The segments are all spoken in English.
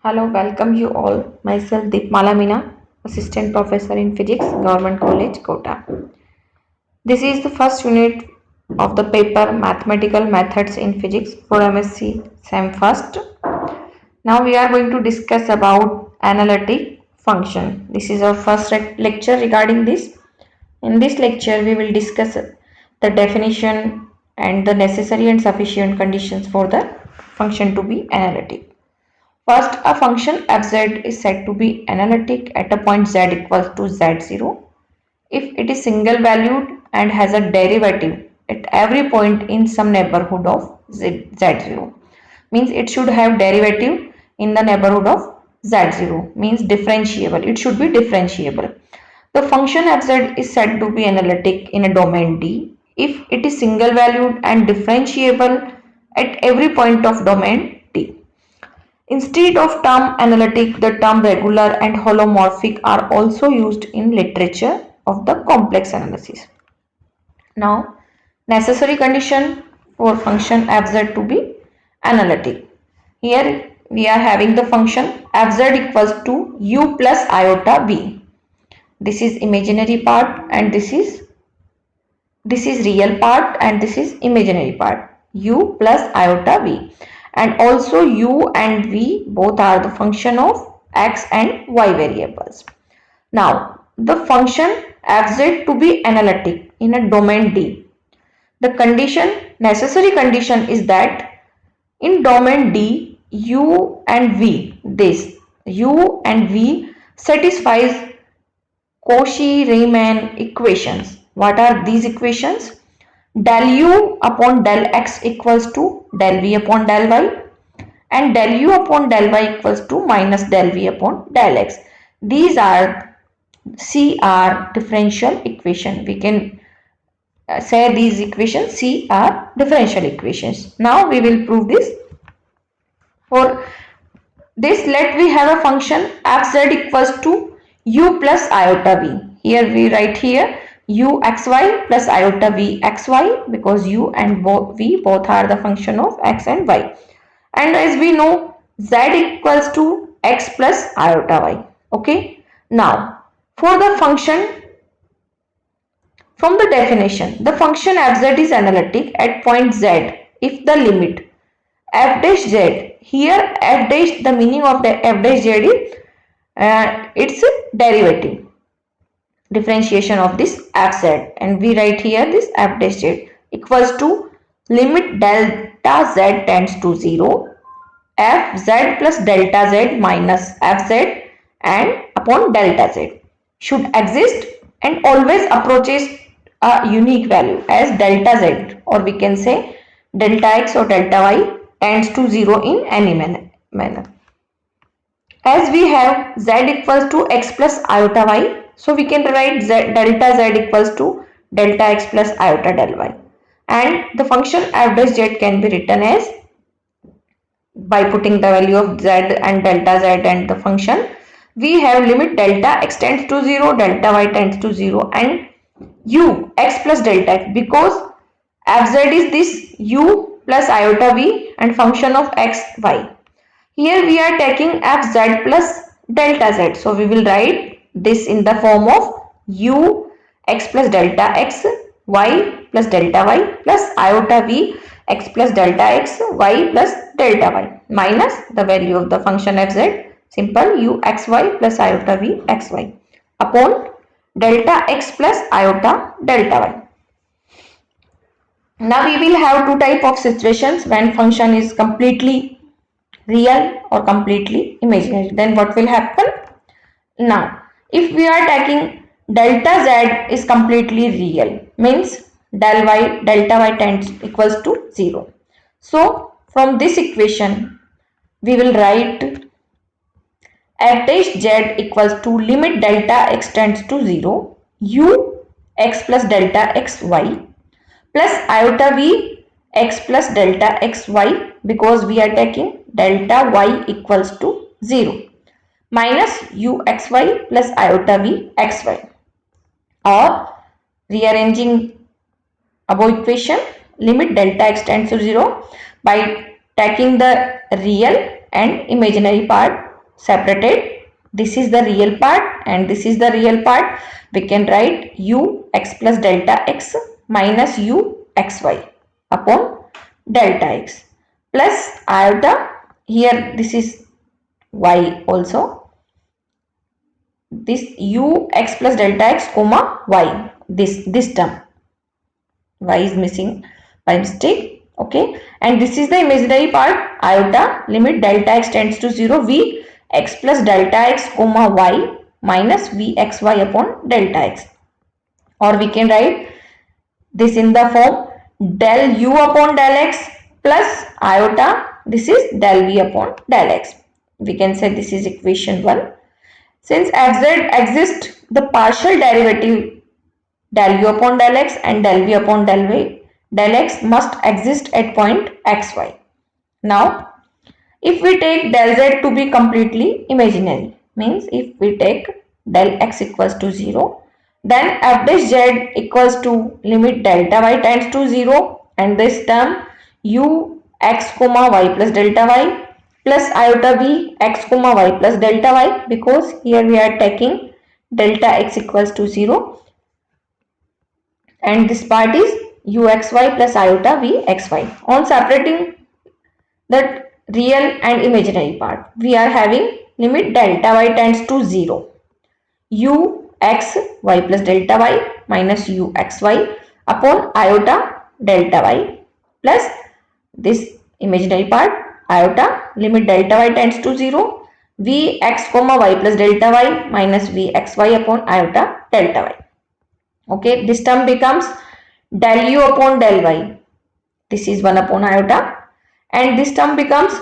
Hello, welcome you all. Myself Deepmala Meena, Assistant Professor in Physics, Government College, Kota. This is the first unit of the paper Mathematical Methods in Physics for MSc SEM First. Now we are going to discuss about analytic function. This is our first lecture regarding this. In this lecture, we will discuss the definition and the necessary and sufficient conditions for the function to be analytic. First, a function fz is said to be analytic at a point z equals to z0 if it is single valued and has a derivative at every point in some neighborhood of z0. Means it should have derivative in the neighborhood of z0, means differentiable. It should be differentiable. The function fz is said to be analytic in a domain D if it is single valued and differentiable at every point of domain D. Instead of term analytic, the term regular and holomorphic are also used in literature of the complex analysis. Now, necessary condition for function fz to be analytic. Here we are having the function fz equals to u plus iota v. This is imaginary part and this is real part and this is imaginary part, u plus iota v, and also u and v both are the function of x and y variables. Now the function fz to be analytic in a domain D, the necessary condition is that in domain D u and v, this u and v satisfies Cauchy-Riemann equations. What are these equations? Del u upon del x equals to del v upon del y and del u upon del y equals to minus del v upon del x. These are CR differential equation. We can say these equations CR differential equations. Now we will prove this. For this, let we have a function fz equals to u plus iota v. Here we write here u xy plus iota v xy because u and v both are the function of x and y. And as we know, z equals to x plus iota y. Okay. Now, for the function, from the definition, the function fz is analytic at point z if the limit f dash z, here f dash, the meaning of the f dash z is its derivative, differentiation of this fz, and we write here this f dash z equals to limit delta z tends to 0 fz plus delta z minus fz and upon delta z should exist and always approaches a unique value as delta z, or we can say delta x or delta y tends to 0 in any manner. As we have z equals to x plus iota y, so we can write delta z equals to delta x plus iota del y, and the function f dash z can be written as, by putting the value of z and delta z and the function, we have limit delta x tends to 0, delta y tends to 0 and u x plus delta x, because fz is this u plus iota v and function of x y. Here we are taking fz plus delta z. So we will write this in the form of u x plus delta x y plus delta y plus iota v x plus delta x y plus delta y minus the value of the function fz, simple u xy plus iota v xy upon delta x plus iota delta y. Now we will have two type of situations when function is completely real or completely imaginary. Then what will happen? Now if we are taking delta z is completely real, means delta y tends equals to 0. So from this equation we will write f dash z equals to limit delta x tends to 0 u x plus delta x y plus iota v x plus delta xy, because we are taking delta y equals to 0 minus u xy plus iota v xy, or rearranging above equation, limit delta x tends to 0 by taking the real and imaginary part separated. This is the real part and this is the real part. We can write u x plus delta x minus u xy upon delta x plus iota. Here this is y also. This u x plus delta x comma y. This term. Y is missing by mistake. Okay, and this is the imaginary part iota. Limit delta x tends to 0 v x plus delta x comma y minus vxy upon delta x, or we can write this in the form del u upon del x plus iota. This is del v upon del x. We can say this is equation 1. Since fz exists, the partial derivative del u upon del x and del v upon del x must exist at point xy. Now, if we take del z to be completely imaginary, means if we take del x equals to 0, then f dash z equals to limit delta y tends to 0 and this term u x comma y plus delta y plus iota v x comma y plus delta y, because here we are taking delta x equals to 0 and this part is uxy plus iota vxy. On separating the real and imaginary part, we are having limit delta y tends to 0 u x y plus delta y minus u xy upon iota delta y plus this imaginary part iota limit delta y tends to 0 v x comma y plus delta y minus v xy upon iota delta y. Okay, this term becomes del u upon del y. This is 1 upon iota and this term becomes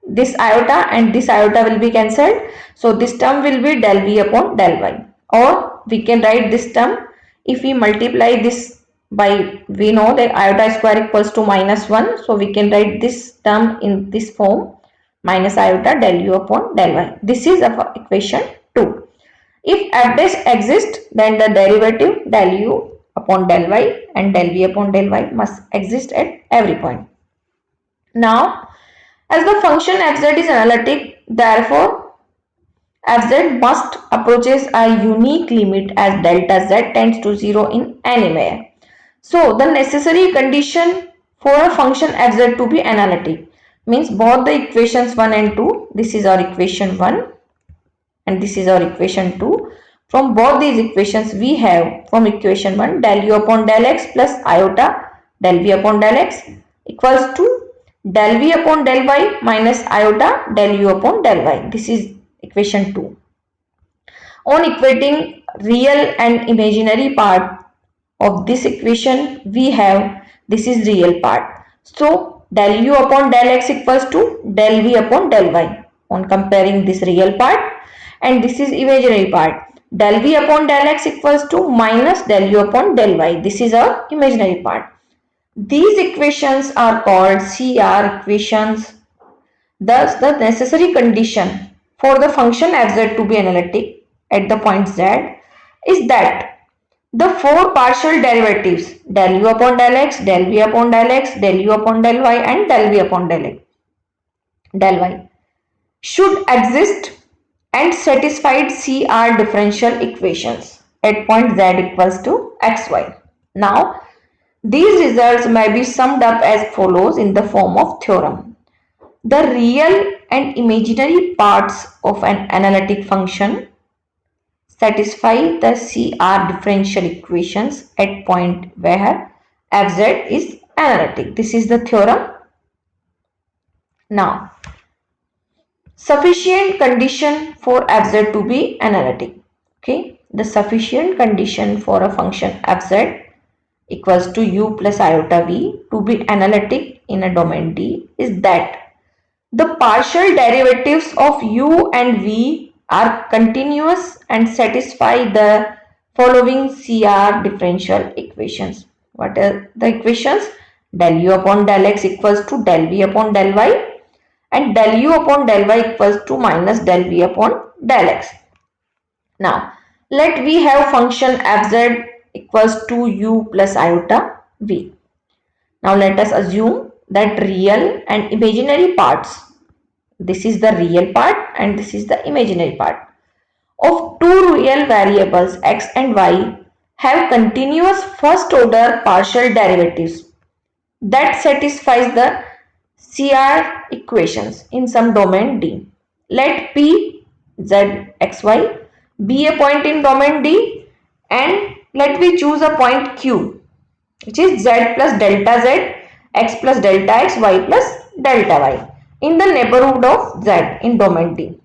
this iota and this iota will be cancelled. So this term will be del v upon del y, or we can write this term if we multiply this by, we know that iota square equals to minus 1. So we can write this term in this form minus iota del u upon del y. This is our equation 2. If f dash exists, then the derivative del u upon del y and del v upon del y must exist at every point. Now, as the function fz is analytic, therefore fz must approaches a unique limit as delta z tends to 0 in anywhere. So, the necessary condition for a function fz to be analytic means both the equations 1 and 2, this is our equation 1 and this is our equation 2. From both these equations we have, from equation 1 del u upon del x plus iota del v upon del x equals to del v upon del y minus iota del u upon del y. This is equation 2. On equating real and imaginary part of this equation, we have this is real part. So del u upon del x equals to del v upon del y. On comparing this real part and this is imaginary part, del v upon del x equals to minus del u upon del y. This is our imaginary part. These equations are called CR equations. Thus, the necessary condition for the function fz to be analytic at the point z is that the four partial derivatives del u upon del x, del v upon del x, del u upon del y and del v upon del y should exist and satisfied CR differential equations at point z equals to xy. Now, these results may be summed up as follows in the form of theorem. The real and imaginary parts of an analytic function satisfy the CR differential equations at point where fz is analytic. This is the theorem. Now, sufficient condition for fz to be analytic. Okay, the sufficient condition for a function fz equals to u plus iota v to be analytic in a domain D is that the partial derivatives of u and v are continuous and satisfy the following CR differential equations. What are the equations? Del u upon del x equals to del v upon del y and del u upon del y equals to minus del v upon del x. Now, let v have function fz equals to u plus iota v. Now let us assume that real and imaginary parts This is the real part and this is the imaginary part. Of two real variables x and y have continuous first order partial derivatives that satisfies the CR equations in some domain D. Let P z xy be a point in domain D, and let me choose a point Q, which is z plus delta z, x plus delta x, y plus delta y in the neighborhood of z in domain D.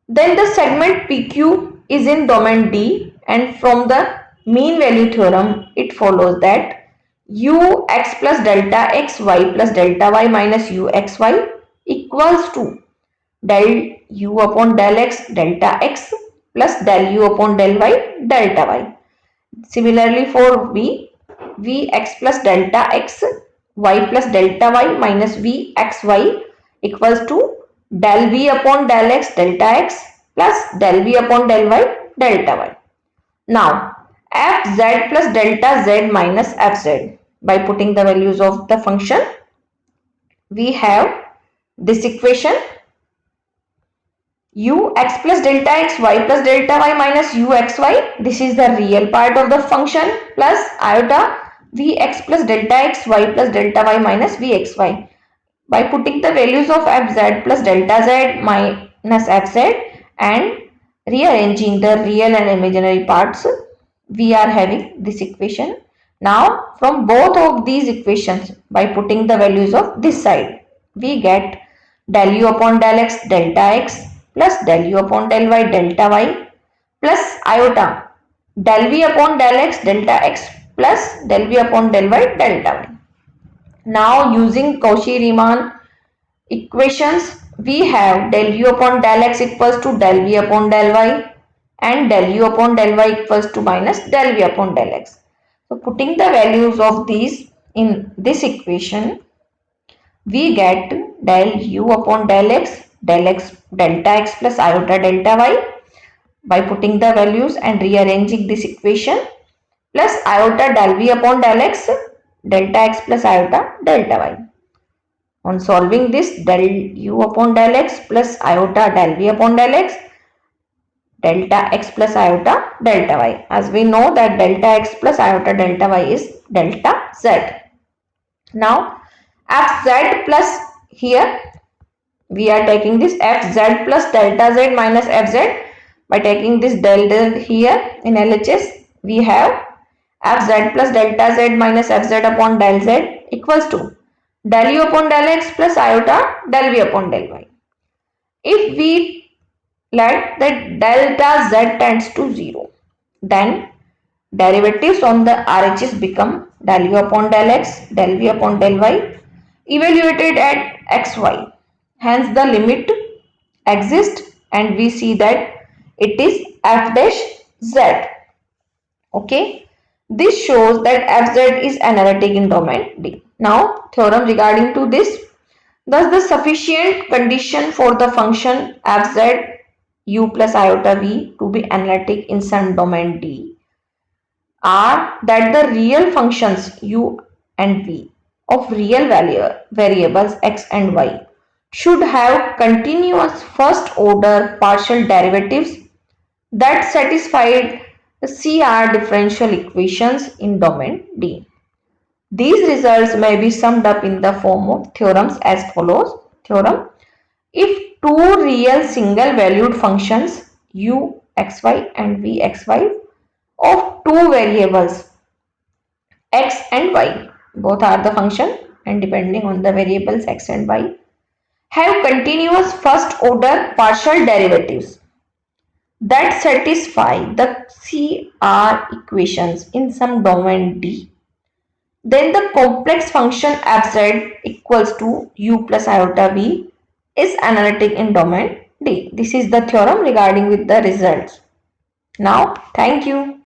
Then the segment PQ is in domain D, and from the mean value theorem it follows that ux plus delta x, y plus delta y minus uxy equals to del u upon del x delta x plus del u upon del y delta y. Similarly for vx plus delta x, y plus delta y minus vxy equals to del v upon del x delta x plus del v upon del y delta y. Now fz plus delta z minus fz, by putting the values of the function we have this equation ux plus delta x, y plus delta y minus uxy, this is the real part of the function, plus iota vx plus delta x, y plus delta y minus vxy. By putting the values of fz plus delta z minus fz and rearranging the real and imaginary parts, we are having this equation. Now from both of these equations, by putting the values of this side, we get del u upon del x delta x plus del u upon del y delta y plus iota del v upon del x delta x plus del v upon del y delta y. Now using Cauchy-Riemann equations, we have del u upon del x equals to del v upon del y and del u upon del y equals to minus del v upon del x. So putting the values of these in this equation, we get del u upon del x delta x plus iota delta y, by putting the values and rearranging this equation, plus iota del v upon del x delta x plus iota delta y. On solving this, del u upon del x plus iota del v upon del x delta x plus iota delta y. As we know that delta x plus iota delta y is delta z. Now fz plus, here we are taking this fz plus delta z minus fz. By taking this del z here in LHS, we have fz plus delta z minus fz upon del z equals to del u upon del x plus iota del v upon del y. If we let that delta z tends to 0, then derivatives on the RHS become del u upon del x, del v upon del y evaluated at xy. Hence the limit exists and we see that it is f dash z. Okay, this shows that fz is analytic in domain D. Now theorem regarding to this: thus the sufficient condition for the function fz u plus iota v to be analytic in some domain D are that the real functions u and v of real variables x and y should have continuous first order partial derivatives that satisfied the CR differential equations in domain D. These results may be summed up in the form of theorems as follows. Theorem: if two real single valued functions u xy and v xy of two variables x and y, both are the function and depending on the variables x and y, have continuous first order partial derivatives that satisfy the CR equations in some domain D, then the complex function fz equals to u plus iota v is analytic in domain D. This is the theorem regarding with the results. Now, thank you.